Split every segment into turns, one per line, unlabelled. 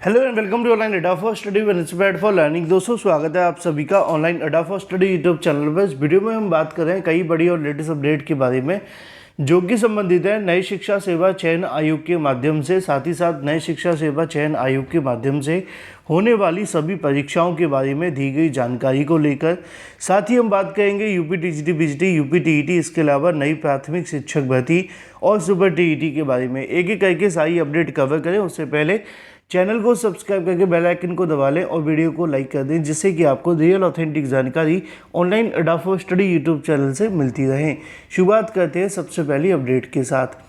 Hello and welcome to online Adda for study one inspired for learning. दोस्तों स्वागत है आप सभी का online Adda for study YouTube channel पर। इस वीडियो में हम बात कर रहे हैं कई बड़ी और लेटेस्ट अपडेट के बारे में जो कि संबंधित है नई शिक्षा सेवा चयन आयोग के माध्यम से, साथ ही साथ नई शिक्षा सेवा चयन आयोग के माध्यम से होने वाली सभी परीक्षाओं के बारे में दी गई जानकारी को लेकर। साथ ही हम बात करेंगे UP TGT PGT, UP TET, इसके अलावा नई प्राथमिक शिक्षक भर्ती और सुपर टीईटी के बारे में एक एक करके सारी अपडेट कवर करें। उससे पहले चैनल को सब्सक्राइब करके बेल आइकन को दबा लें और वीडियो को लाइक कर दें, जिससे कि आपको रियल ऑथेंटिक जानकारी online Adda for study YouTube channel से मिलती रहे। शुरुआत करते हैं सबसे पहली अपडेट के साथ।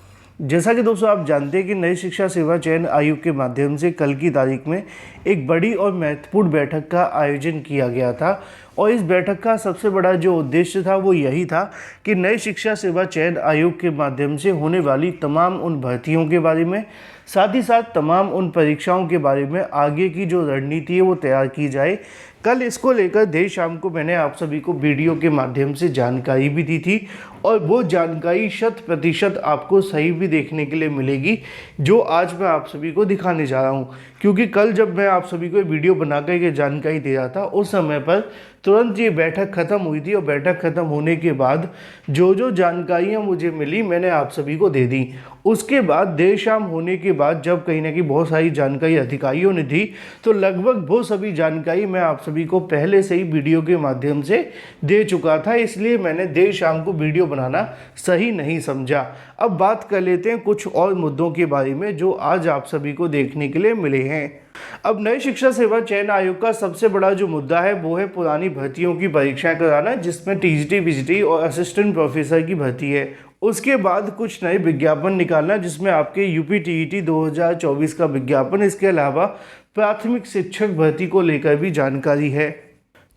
जैसा कि दोस्तों आप जानते हैं कि नई शिक्षा सेवा चयन आयोग के माध्यम से कल की तारीख में एक बड़ी और महत्वपूर्ण बैठक का आयोजन किया गया था और इस बैठक का सबसे बड़ा जो उद्देश्य था वो यही था कि नई शिक्षा सेवा चयन आयोग के माध्यम से होने वाली तमाम उन भर्तियों के बारे में, साथ ही साथ तमाम उन परीक्षाओं के बारे में आगे की जो रणनीति है वो तैयार की जाए। कल इसको लेकर देर शाम को मैंने आप सभी को वीडियो के माध्यम से जानकारी भी दी थी और वो जानकारी 100% आपको सही भी देखने के लिए मिलेगी, जो आज मैं आप सभी को दिखाने जा रहा हूँ। क्योंकि कल जब मैं आप सभी को वीडियो बनाकर ये जानकारी दे रहा था, उस समय पर तुरंत ये बैठक ख़त्म हुई थी और बैठक ख़त्म होने के बाद जो जानकारियाँ मुझे मिली मैंने आप सभी को दे दी। उसके बाद देर शाम होने के बाद जब कहीं ना कहीं बहुत सारी जानकारी अधिकारियों ने दी, तो लगभग वो सभी जानकारी मैं आप सभी को पहले से ही वीडियो के माध्यम से दे चुका था, इसलिए मैंने देर शाम को वीडियो बनाना सही नहीं समझा। अब बात कर लेते हैं कुछ और मुद्दों के बारे में जो आज आप सभी को देखने के लिए मिले हैं। अब नई शिक्षा सेवा चयन आयोग का सबसे बड़ा जो मुद्दा है वो है पुरानी भर्तियों की परीक्षाएं कराना, जिसमें टीजीटी पीजीटी और असिस्टेंट प्रोफेसर की भर्ती है। उसके बाद कुछ नए विज्ञापन निकालना, जिसमें आपके यूपी टीईटी 2024 का विज्ञापन, इसके अलावा प्राथमिक शिक्षक भर्ती को लेकर भी जानकारी है।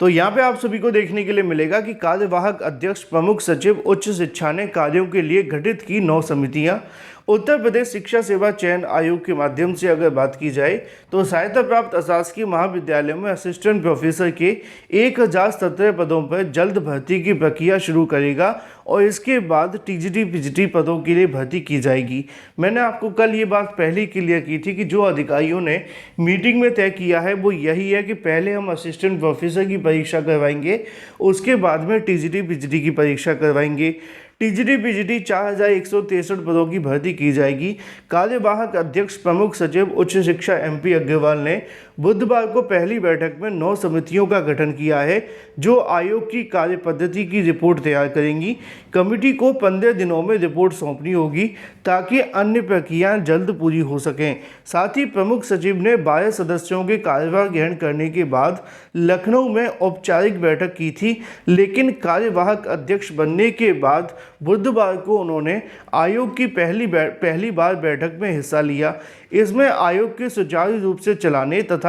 तो यहाँ पे आप सभी को देखने के लिए मिलेगा कि कार्यवाहक अध्यक्ष प्रमुख सचिव उच्च शिक्षा ने कार्यों के लिए गठित की 9 समितियाँ। उत्तर प्रदेश शिक्षा सेवा चयन आयोग के माध्यम से अगर बात की जाए तो सहायता प्राप्त अशासकीय महाविद्यालयों में असिस्टेंट प्रोफेसर के 1017 पदों पर जल्द भर्ती की प्रक्रिया शुरू करेगा और इसके बाद टीजीटी पीजीटी पदों के लिए भर्ती की जाएगी। मैंने आपको कल ये बात पहले ही क्लियर की थी कि जो अधिकारियों ने मीटिंग में तय किया है वो यही है कि पहले हम असिस्टेंट प्रोफेसर की परीक्षा करवाएंगे, उसके बाद में टीजीटी पीजीटी की परीक्षा करवाएंगे। टीजीटी पीजीटी 4163 पदों की भर्ती की जाएगी। कार्यवाहक अध्यक्ष प्रमुख सचिव उच्च शिक्षा एमपी अग्रवाल ने बुधवार को पहली बैठक में 9 समितियों का गठन किया है जो आयोग की कार्य पद्धति की रिपोर्ट तैयार करेंगी। कमेटी को 15 दिनों में रिपोर्ट सौंपनी होगी ताकि अन्य प्रक्रियाएं जल्द पूरी हो सकें। साथ ही प्रमुख सचिव ने 12 सदस्यों के कार्यभार ग्रहण करने के बाद लखनऊ में औपचारिक बैठक की थी, लेकिन कार्यवाहक अध्यक्ष बनने के बाद बुधवार को उन्होंने आयोग की पहली बार बैठक में हिस्सा लिया। इसमें आयोग के सुचारू रूप से चलाने तथा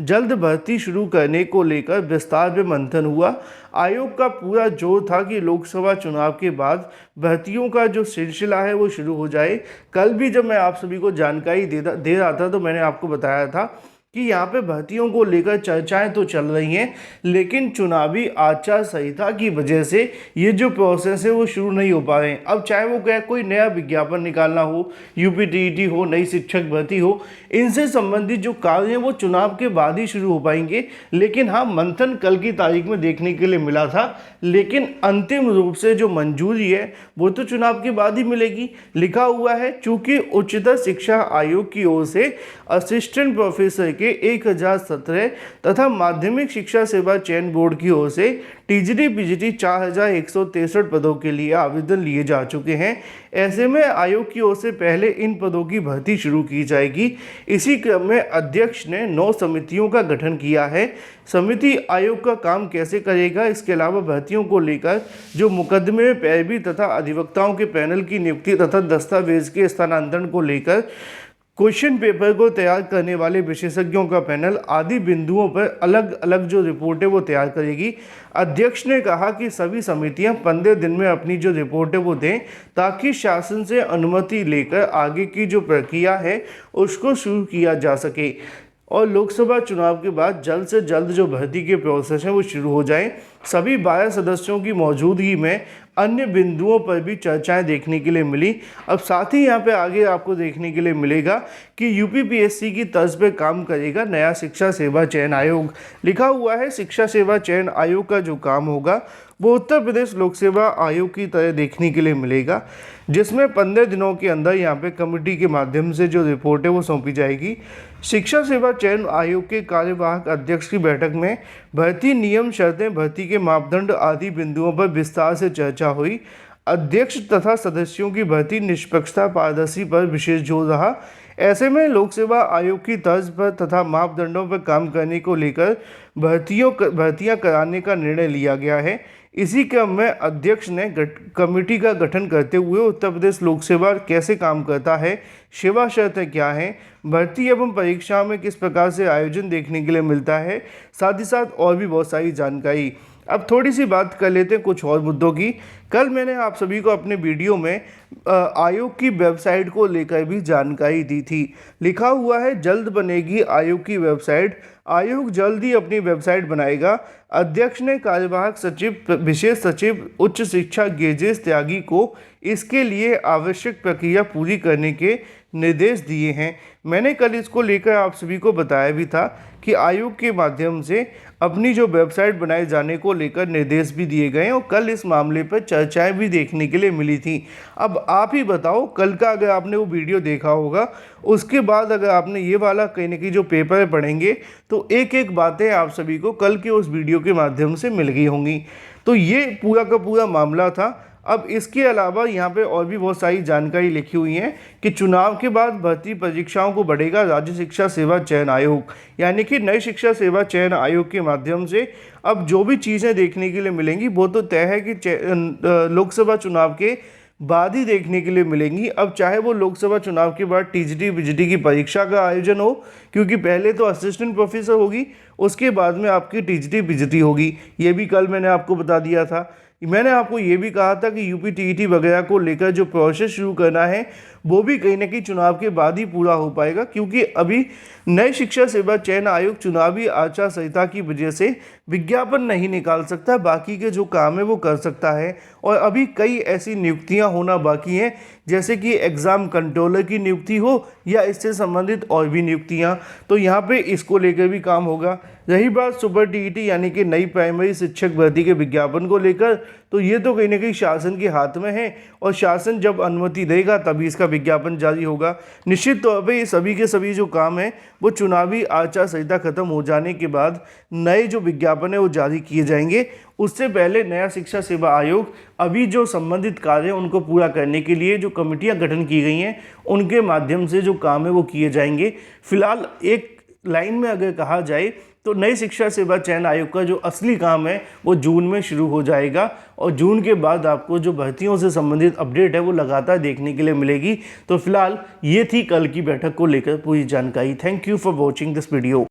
जल्द भर्ती शुरू करने को लेकर विस्तार में मंथन हुआ। आयोग का पूरा जोर था कि लोकसभा चुनाव के बाद भर्तियों का जो सिलसिला है वो शुरू हो जाए। कल भी जब मैं आप सभी को जानकारी दे रहा था तो मैंने आपको बताया था कि यहाँ पे भर्तियों को लेकर चर्चाएं तो चल रही हैं, लेकिन चुनावी आचार संहिता की वजह से ये जो प्रोसेस है वो शुरू नहीं हो पा रहे हैं। अब चाहे वो क्या कोई नया विज्ञापन निकालना हो, यूपी टीईटी हो, नई शिक्षक भर्ती हो, इनसे संबंधित जो कार्य हैं वो चुनाव के बाद ही शुरू हो पाएंगे। लेकिन हाँ, मंथन कल की तारीख में देखने के लिए मिला था, लेकिन अंतिम रूप से जो मंजूरी है वो तो चुनाव के बाद ही मिलेगी। लिखा हुआ है चूँकि उच्चतर शिक्षा आयोग की ओर से असिस्टेंट प्रोफेसर के 1017 तथा माध्यमिक शिक्षा सेवा चयन बोर्ड की ओर से टीजीटी पीजीटी 4163 पदों के लिए आवेदन लिए जा चुके हैं। ऐसे में आयोग की ओर से पहले इन पदों की भर्ती शुरू की जाएगी। इसी क्रम में अध्यक्ष ने 9 समितियों का गठन किया है। समिति आयोग का काम कैसे करेगा, इसके अलावा भर्तियों को लेकर जो मुकदमे में पैरवी तथा अधिवक्ताओं के पैनल की नियुक्ति तथा दस्तावेज के स्थानांतरण को लेकर क्वेश्चन पेपर को तैयार करने वाले विशेषज्ञों का पैनल आदि बिंदुओं पर अलग अलग जो रिपोर्ट है वो तैयार करेगी। अध्यक्ष ने कहा कि सभी समितियां 15 दिन में अपनी जो रिपोर्ट है वो दें ताकि शासन से अनुमति लेकर आगे की जो प्रक्रिया है उसको शुरू किया जा सके और लोकसभा चुनाव के बाद जल्द से जल्द जो भर्ती के प्रोसेस हैं वो शुरू हो जाएं। सभी 12 सदस्यों की मौजूदगी में अन्य बिंदुओं पर भी चर्चाएं देखने के लिए मिली। अब साथ ही यहाँ पे आगे आपको देखने के लिए मिलेगा कि यूपीपीएससी की तर्ज पे काम करेगा नया शिक्षा सेवा चयन आयोग। लिखा हुआ है शिक्षा सेवा चयन आयोग का जो काम होगा वो उत्तर प्रदेश लोक सेवा आयोग की तरह देखने के लिए मिलेगा, जिसमें 15 दिनों के अंदर यहाँ पे कमेटी के माध्यम से जो रिपोर्ट है वो सौंपी जाएगी। शिक्षा सेवा चयन आयोग के कार्यवाहक अध्यक्ष की बैठक में भर्ती नियम, शर्तें, भर्ती के मापदंड आदि बिंदुओं पर विस्तार से चर्चा हुई। अध्यक्ष तथा सदस्यों की भर्ती निष्पक्षता, पारदर्शी पर विशेष जोर रहा। ऐसे में लोक सेवा आयोग की तर्ज पर तथा मापदंडों पर काम करने को लेकर भर्तियां कराने का निर्णय लिया गया है। इसी क्रम में अध्यक्ष ने कमेटी का गठन करते हुए उत्तर प्रदेश लोक सेवा कैसे काम करता है, सेवा शर्तें क्या हैं, भर्ती एवं परीक्षा में किस प्रकार से आयोजन देखने के लिए मिलता है, साथ ही साथ और भी बहुत सारी जानकारी। अब थोड़ी सी बात कर लेते हैं कुछ और मुद्दों की। कल मैंने आप सभी को अपने वीडियो में आयोग की वेबसाइट को लेकर भी जानकारी दी थी। लिखा हुआ है जल्द बनेगी आयोग की वेबसाइट, आयोग जल्द ही अपनी वेबसाइट बनाएगा। अध्यक्ष ने कार्यवाहक सचिव, विशेष सचिव उच्च शिक्षा गेजेस त्यागी को इसके लिए आवश्यक प्रक्रिया पूरी करने के निर्देश दिए हैं। मैंने कल इसको लेकर आप सभी को बताया भी था कि आयोग के माध्यम से अपनी जो वेबसाइट बनाए जाने को लेकर निर्देश भी दिए गए और कल इस मामले पर चर्चाएं भी देखने के लिए मिली थी। अब आप ही बताओ, कल का अगर आपने वो वीडियो देखा होगा, उसके बाद अगर आपने ये वाला कहीं ना कहीं जो पेपर पढ़ेंगे तो एक एक बातें आप सभी को कल के उस वीडियो के माध्यम से मिल गई होंगी। तो ये पूरा का पूरा मामला था। अब इसके अलावा यहाँ पे और भी बहुत सारी जानकारी लिखी हुई है कि चुनाव के बाद भर्ती परीक्षाओं को बढ़ेगा राज्य शिक्षा सेवा चयन आयोग, यानी कि नई शिक्षा सेवा चयन आयोग के माध्यम से अब जो भी चीज़ें देखने के लिए मिलेंगी वो तो तय है कि लोकसभा चुनाव के बाद ही देखने के लिए मिलेंगी। अब चाहे वो लोकसभा चुनाव के बाद टीजीटी बीजीटी की परीक्षा का आयोजन हो, क्योंकि पहले तो असिस्टेंट प्रोफेसर होगी, उसके बाद में आपकी टीजीटी बीजीटी होगी। ये भी कल मैंने आपको बता दिया था। मैंने आपको ये भी कहा था कि यूपी टीईटी वगैरह को लेकर जो प्रोसेस शुरू करना है वो भी कहीं ना कहीं चुनाव के बाद ही पूरा हो पाएगा, क्योंकि अभी नई शिक्षा सेवा चयन आयोग चुनावी आचार संहिता की वजह से विज्ञापन नहीं निकाल सकता, बाकी के जो काम है वो कर सकता है। और अभी कई ऐसी नियुक्तियां होना बाकी हैं, जैसे कि एग्ज़ाम कंट्रोलर की नियुक्ति हो या इससे संबंधित और भी नियुक्तियां, तो यहाँ पे इसको लेकर भी काम होगा। रही बात सुपर टीईटी यानी कि नई प्राइमरी शिक्षक भर्ती के विज्ञापन को लेकर, तो ये तो कहीं ना कहीं शासन के हाथ में है और शासन जब अनुमति देगा तभी इसका विज्ञापन जारी होगा। निश्चित तौर पे ये सभी के सभी जो काम है वो चुनावी आचार संहिता खत्म हो जाने के बाद नए जो विज्ञापन है वो जारी किए जाएंगे। उससे पहले नया शिक्षा सेवा आयोग अभी जो संबंधित कार्य हैं उनको पूरा करने के लिए जो कमेटियां गठन की गई हैं उनके माध्यम से जो काम है वो किए जाएंगे। फिलहाल एक लाइन में अगर कहा जाए तो नई शिक्षा सेवा चयन आयोग का जो असली काम है वो जून में शुरू हो जाएगा और जून के बाद आपको जो भर्तियों से संबंधित अपडेट है वो लगातार देखने के लिए मिलेगी। तो फिलहाल ये थी कल की बैठक को लेकर पूरी जानकारी। Thank you for watching this video.